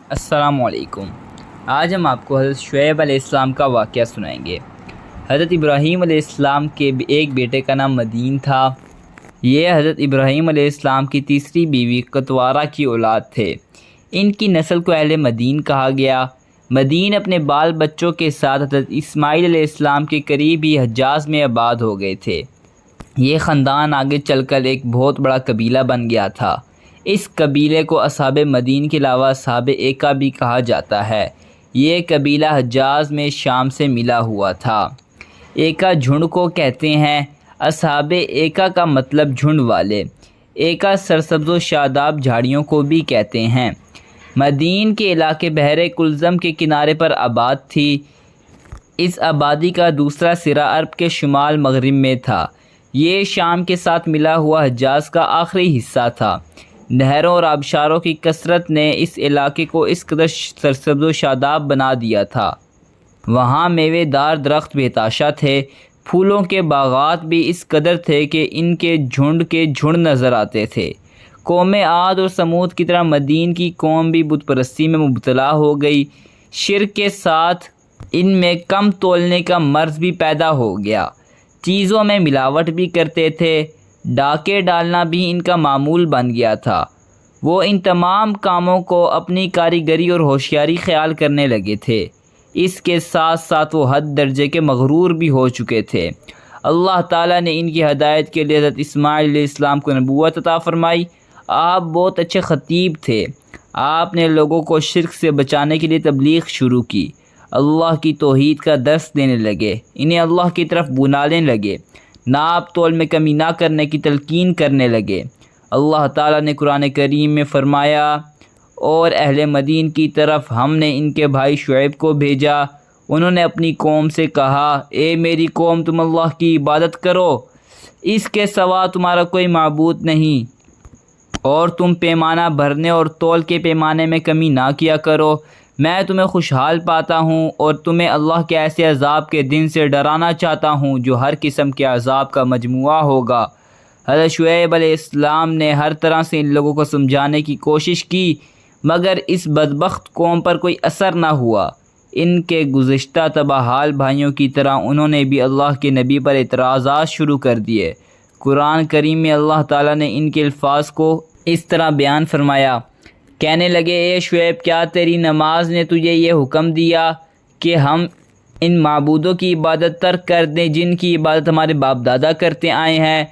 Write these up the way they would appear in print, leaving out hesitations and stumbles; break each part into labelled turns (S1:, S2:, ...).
S1: السلام علیکم۔ آج ہم آپ کو حضرت شعیب علیہ السلام کا واقعہ سنائیں گے۔ حضرت ابراہیم علیہ السلام کے ایک بیٹے کا نام مدین تھا۔ یہ حضرت ابراہیم علیہ السلام کی تیسری بیوی قطوارہ کی اولاد تھے۔ ان کی نسل کو اہل مدین کہا گیا۔ مدین اپنے بال بچوں کے ساتھ حضرت اسماعیل علیہ السلام کے قریب ہی حجاز میں آباد ہو گئے تھے۔ یہ خاندان آگے چل کر ایک بہت بڑا قبیلہ بن گیا تھا۔ اس قبیلے کو اصحاب مدین کے علاوہ اصحاب ایکا بھی کہا جاتا ہے۔ یہ قبیلہ حجاز میں شام سے ملا ہوا تھا۔ ایکا جھنڈ کو کہتے ہیں۔ اصحاب ایکا کا مطلب جھنڈ والے۔ ایکا سرسبز و شاداب جھاڑیوں کو بھی کہتے ہیں۔ مدین کے علاقے بحر کلزم کے کنارے پر آباد تھی۔ اس آبادی کا دوسرا سرا عرب کے شمال مغرب میں تھا۔ یہ شام کے ساتھ ملا ہوا حجاز کا آخری حصہ تھا۔ نہروں اور آبشاروں کی کثرت نے اس علاقے کو اس قدر سرسبز و شاداب بنا دیا تھا۔ وہاں میوے دار درخت بے تھے۔ پھولوں کے باغات بھی اس قدر تھے کہ ان کے جھنڈ نظر آتے تھے۔ قوم عاد اور سمود کی طرح مدین کی قوم بھی بت پرستی میں مبتلا ہو گئی۔ شرک کے ساتھ ان میں کم تولنے کا مرض بھی پیدا ہو گیا۔ چیزوں میں ملاوٹ بھی کرتے تھے۔ ڈاکے ڈالنا بھی ان کا معمول بن گیا تھا۔ وہ ان تمام کاموں کو اپنی کاریگری اور ہوشیاری خیال کرنے لگے تھے۔ اس کے ساتھ ساتھ وہ حد درجے کے مغرور بھی ہو چکے تھے۔ اللہ تعالیٰ نے ان کی ہدایت کے لیے حضرت اسماعیل علیہ السلام کو نبوت عطا فرمائی۔ آپ بہت اچھے خطیب تھے۔ آپ نے لوگوں کو شرک سے بچانے کے لیے تبلیغ شروع کی۔ اللہ کی توحید کا درس دینے لگے۔ انہیں اللہ کی طرف بلانے لگے۔ ناپ تول میں کمی نہ کرنے کی تلقین کرنے لگے۔ اللہ تعالیٰ نے قرآن کریم میں فرمایا، اور اہل مدین کی طرف ہم نے ان کے بھائی شعیب کو بھیجا۔ انہوں نے اپنی قوم سے کہا، اے میری قوم، تم اللہ کی عبادت کرو، اس کے سوا تمہارا کوئی معبود نہیں، اور تم پیمانہ بھرنے اور تول کے پیمانے میں کمی نہ کیا کرو۔ میں تمہیں خوشحال پاتا ہوں اور تمہیں اللہ کے ایسے عذاب کے دن سے ڈرانا چاہتا ہوں جو ہر قسم کے عذاب کا مجموعہ ہوگا۔ حضرت شعیب علیہ السلام نے ہر طرح سے ان لوگوں کو سمجھانے کی کوشش کی، مگر اس بدبخت قوم پر کوئی اثر نہ ہوا۔ ان کے گزشتہ تباہ حال بھائیوں کی طرح انہوں نے بھی اللہ کے نبی پر اعتراضات شروع کر دیے۔ قرآن کریم میں اللہ تعالیٰ نے ان کے الفاظ کو اس طرح بیان فرمایا، کہنے لگے، اے شعیب، کیا تیری نماز نے تجھے یہ حکم دیا کہ ہم ان معبودوں کی عبادت ترک کر دیں جن کی عبادت ہمارے باپ دادا کرتے آئے ہیں،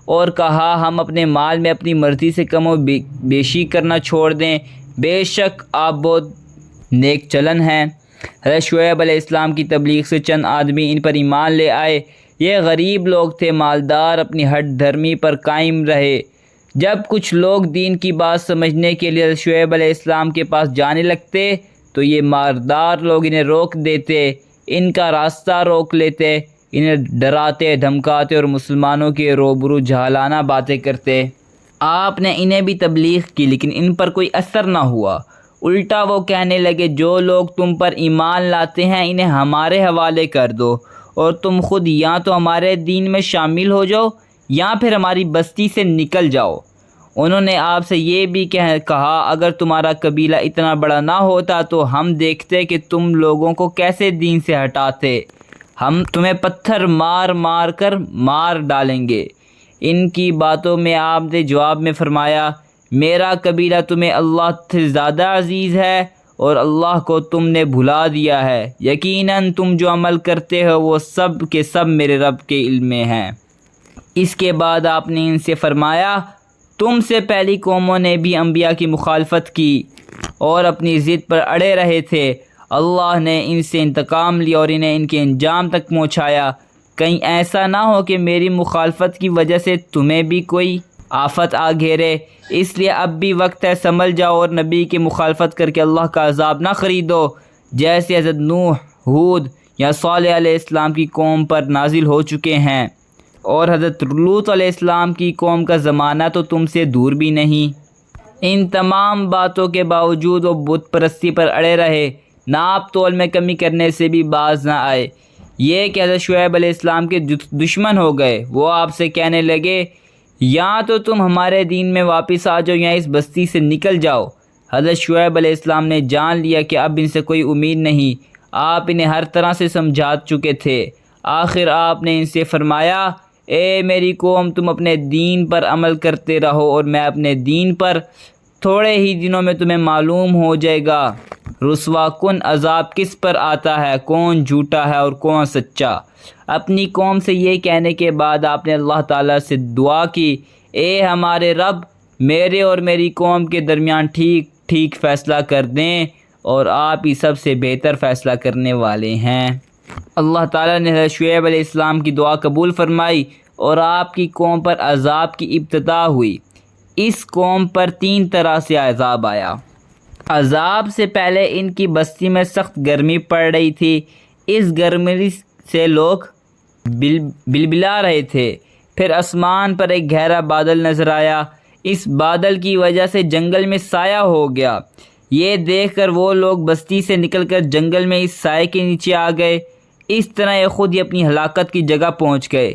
S1: اور کہا ہم اپنے مال میں اپنی مرضی سے کم و بیشی کرنا چھوڑ دیں؟ بے شک آپ بہت نیک چلن ہیں۔ حضرت شعیب علیہ السلام کی تبلیغ سے چند آدمی ان پر ایمان لے آئے۔ یہ غریب لوگ تھے، مالدار، اپنی ہٹ دھرمی پر قائم رہے۔ جب کچھ لوگ دین کی بات سمجھنے کے لیے حضرت شعیب علیہ السلام کے پاس جانے لگتے تو یہ مالدار لوگ انہیں روک دیتے، ان کا راستہ روک لیتے، انہیں ڈراتے دھمکاتے اور مسلمانوں کے روبرو جہالانہ باتیں کرتے۔ آپ نے انہیں بھی تبلیغ کی، لیکن ان پر کوئی اثر نہ ہوا۔ الٹا وہ کہنے لگے، جو لوگ تم پر ایمان لاتے ہیں انہیں ہمارے حوالے کر دو، اور تم خود یا تو ہمارے دین میں شامل ہو جاؤ یا پھر ہماری بستی سے نکل جاؤ۔ انہوں نے آپ سے یہ بھی کہا، اگر تمہارا قبیلہ اتنا بڑا نہ ہوتا تو ہم دیکھتے کہ تم لوگوں کو کیسے دین سے ہٹاتے۔ ہم تمہیں پتھر مار مار کر مار ڈالیں گے۔ ان کی باتوں میں آپ نے جواب میں فرمایا، میرا قبیلہ تمہیں اللہ سے زیادہ عزیز ہے، اور اللہ کو تم نے بھلا دیا ہے۔ یقیناً تم جو عمل کرتے ہو وہ سب کے سب میرے رب کے علم میں ہیں۔ اس کے بعد آپ نے ان سے فرمایا، تم سے پہلی قوموں نے بھی انبیاء کی مخالفت کی اور اپنی ضد پر اڑے رہے تھے۔ اللہ نے ان سے انتقام لیا اور انہیں ان کے انجام تک پہنچایا۔ کہیں ایسا نہ ہو کہ میری مخالفت کی وجہ سے تمہیں بھی کوئی آفت آ گھیرے۔ اس لیے اب بھی وقت ہے، سنبھل جاؤ اور نبی کی مخالفت کر کے اللہ کا عذاب نہ خریدو، جیسے حضرت نوح، ہود یا صالح علیہ السلام کی قوم پر نازل ہو چکے ہیں، اور حضرت لوط علیہ السلام کی قوم کا زمانہ تو تم سے دور بھی نہیں۔ ان تمام باتوں کے باوجود وہ بت پرستی پر اڑے رہے، ناپ تول میں کمی کرنے سے بھی باز نہ آئے۔ یہ کہ حضرت شعیب علیہ السلام کے دشمن ہو گئے۔ وہ آپ سے کہنے لگے، یا تو تم ہمارے دین میں واپس آ جاؤ یا اس بستی سے نکل جاؤ۔ حضرت شعیب علیہ السلام نے جان لیا کہ اب ان سے کوئی امید نہیں۔ آپ انہیں ہر طرح سے سمجھا چکے تھے۔ آخر آپ نے ان سے فرمایا، اے میری قوم، تم اپنے دین پر عمل کرتے رہو اور میں اپنے دین پر، تھوڑے ہی دنوں میں تمہیں معلوم ہو جائے گا رسوا کن عذاب کس پر آتا ہے، کون جھوٹا ہے اور کون سچا۔ اپنی قوم سے یہ کہنے کے بعد آپ نے اللہ تعالیٰ سے دعا کی، اے ہمارے رب، میرے اور میری قوم کے درمیان ٹھیک ٹھیک فیصلہ کر دیں، اور آپ ہی سب سے بہتر فیصلہ کرنے والے ہیں۔ اللہ تعالیٰ نے حضرت شعیب علیہ السلام کی دعا قبول فرمائی اور آپ کی قوم پر عذاب کی ابتدا ہوئی۔ اس قوم پر 3 طرح سے عذاب آیا۔ عذاب سے پہلے ان کی بستی میں سخت گرمی پڑ رہی تھی۔ اس گرمی سے لوگ بلبلا رہے تھے۔ پھر آسمان پر ایک گہرا بادل نظر آیا۔ اس بادل کی وجہ سے جنگل میں سایہ ہو گیا۔ یہ دیکھ کر وہ لوگ بستی سے نکل کر جنگل میں اس سائے کے نیچے آ گئے۔ اس طرح یہ خود ہی اپنی ہلاکت کی جگہ پہنچ گئے۔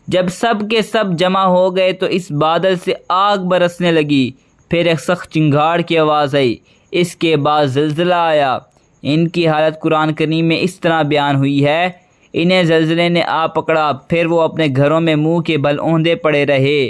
S1: جب سب کے سب جمع ہو گئے تو اس بادل سے آگ برسنے لگی۔ پھر ایک سخت چنگھاڑ کی آواز آئی۔ اس کے بعد زلزلہ آیا۔ ان کی حالت قرآن کریم میں اس طرح بیان ہوئی ہے، انہیں زلزلے نے آ پکڑا، پھر وہ اپنے گھروں میں منہ کے بل اوندے پڑے رہے،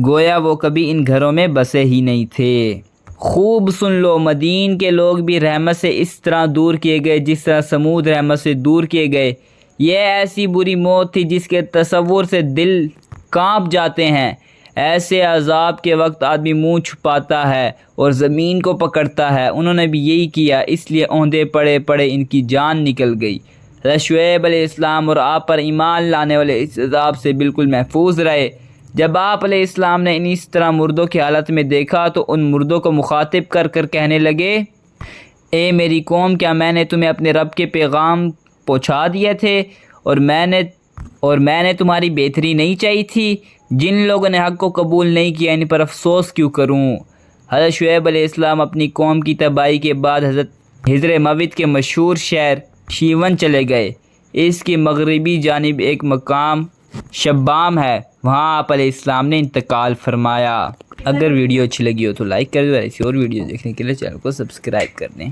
S1: گویا وہ کبھی ان گھروں میں بسے ہی نہیں تھے۔ خوب سن لو، مدین کے لوگ بھی رحمت سے اس طرح دور کیے گئے جس طرح سمود رحمت سے دور کیے گئے۔ یہ ایسی بری موت تھی جس کے تصور سے دل کانپ جاتے ہیں۔ ایسے عذاب کے وقت آدمی منہ چھپاتا ہے اور زمین کو پکڑتا ہے۔ انہوں نے بھی یہی کیا، اس لیے اوندے پڑے پڑے ان کی جان نکل گئی۔ حضرت شعیب علیہ السلام اور آپ پر ایمان لانے والے اس عذاب سے بالکل محفوظ رہے۔ جب آپ علیہ السلام نے انہیں اس طرح مردوں کی حالت میں دیکھا تو ان مردوں کو مخاطب کر کر کہنے لگے، اے میری قوم، کیا میں نے تمہیں اپنے رب کے پیغام پہنچا دیے تھے اور میں نے تمہاری بہتری نہیں چاہی تھی؟ جن لوگوں نے حق کو قبول نہیں کیا ان پر افسوس کیوں کروں۔ حضرت شعیب علیہ السلام اپنی قوم کی تباہی کے بعد حضرت حضر موت کے مشہور شہر شیون چلے گئے۔ اس کی مغربی جانب ایک مقام شبام ہے، وہاں آپ علیہ السلام نے انتقال فرمایا۔ اگر ویڈیو اچھی لگی ہو تو لائک کر دیں اور ایسی اور ویڈیو دیکھنے کے لیے چینل کو سبسکرائب کر دیں۔